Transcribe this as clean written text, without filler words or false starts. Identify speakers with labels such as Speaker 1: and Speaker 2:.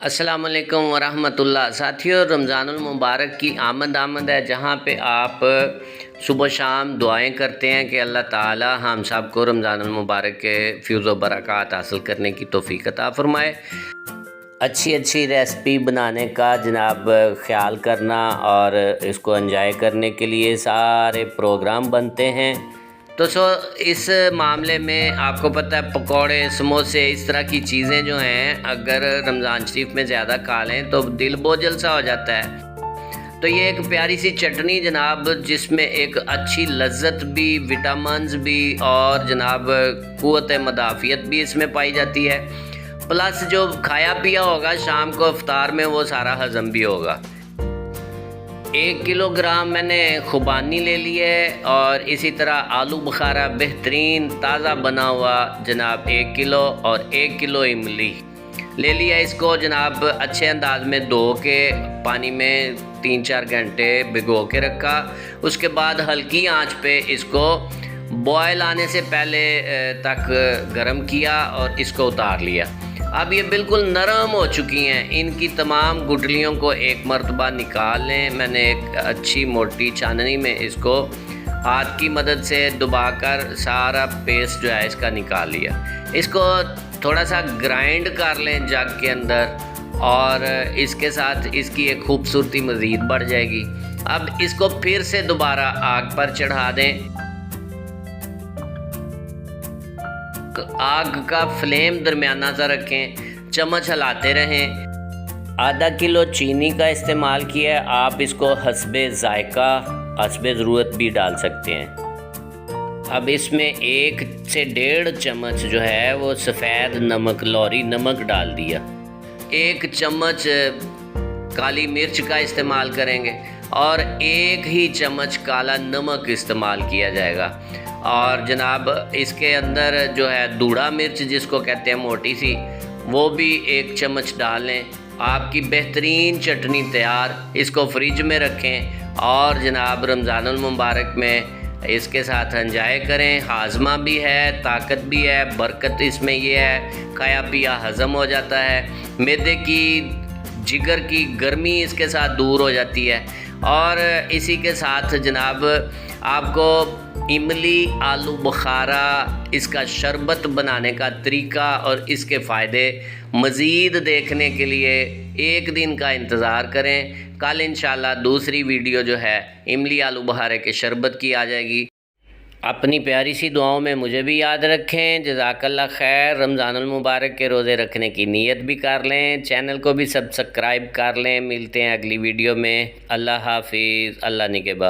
Speaker 1: अस्सलाम वालेकुम वरहमतुल्लाह। साथियों, रमज़ानुल मुबारक की आमद है, जहाँ पे आप सुबह शाम दुआएं करते हैं कि अल्लाह ताला हम सब को रमज़ानुल मुबारक के फ़ैज़ व बरक़ात हासिल करने की तौफ़ीक़ अता फ़रमाए। अच्छी अच्छी रेसिपी बनाने का जनाब ख़्याल करना और इसको एंजॉय करने के लिए सारे प्रोग्राम बनते हैं। तो इस मामले में आपको पता है, पकौड़े, समोसे, इस तरह की चीज़ें जो हैं, अगर रमज़ान शरीफ में ज़्यादा खा लें तो दिल बोझल सा हो जाता है। तो ये एक प्यारी सी चटनी जनाब, जिसमें एक अच्छी लज्जत भी, विटामिन्स भी और जनाब क़ुव्वत मदाफ़ियत भी इसमें पाई जाती है। प्लस जो खाया पिया होगा शाम को इफ्तार में, वो सारा हज़म भी होगा। 1 किलोग्राम मैंने खुबानी ले ली है और इसी तरह आलू बुखारा बेहतरीन ताज़ा बना हुआ जनाब 1 किलो और 1 किलो इमली ले लिया। इसको जनाब अच्छे अंदाज में धो के पानी में 3-4 घंटे भिगो के रखा। उसके बाद हल्की आंच पे इसको बॉयल आने से पहले तक गर्म किया और इसको उतार लिया। अब ये बिल्कुल नरम हो चुकी हैं। इनकी तमाम गुठलियों को एक मरतबा निकाल लें। मैंने एक अच्छी मोटी छाननी में इसको हाथ की मदद से दबाकर सारा पेस्ट जो है इसका निकाल लिया। इसको थोड़ा सा ग्राइंड कर लें जग के अंदर, और इसके साथ इसकी एक खूबसूरती मज़ीद बढ़ जाएगी। अब इसको फिर से दोबारा आग पर चढ़ा दें। आग का फ्लेम दरमियाना सा रखें, चम्मच हिलाते रहें। आधा किलो चीनी का इस्तेमाल किया है। आप इसको हस्बे ज़ायका, हस्बे ज़रूरत भी डाल सकते हैं। अब इसमें 1 से 1.5 चम्मच जो है वो सफ़ेद नमक, लौरी नमक डाल दिया। 1 चम्मच काली मिर्च का इस्तेमाल करेंगे और 1 ही चम्मच काला नमक इस्तेमाल किया जाएगा। और जनाब इसके अंदर जो है दूड़ा मिर्च जिसको कहते हैं, मोटी सी, वो भी 1 चम्मच डाल लें। आपकी बेहतरीन चटनी तैयार। इसको फ्रिज में रखें और जनाब रमज़ानुल मुबारक में इसके साथ एंजॉय करें। हाजमा भी है, ताकत भी है, बरकत इसमें ये है, खाया पिया हज़म हो जाता है, मैदे की, जिगर की गर्मी इसके साथ दूर हो जाती है। और इसी के साथ जनाब आपको इमली, आलू बुखारा, इसका शरबत बनाने का तरीका और इसके फ़ायदे मज़ीद देखने के लिए 1 दिन का इंतज़ार करें। कल इंशाल्लाह दूसरी वीडियो जो है इमली आलू बुखारे के शरबत की आ जाएगी। अपनी प्यारी सी दुआओं में मुझे भी याद रखें। जज़ाकल्लाह खैर। रमज़ानुल मुबारक के रोज़े रखने की नीयत भी कर लें। चैनल को भी सब्सक्राइब कर लें। मिलते हैं अगली वीडियो में। अल्लाह हाफिज़। अल्लाह निगहबान।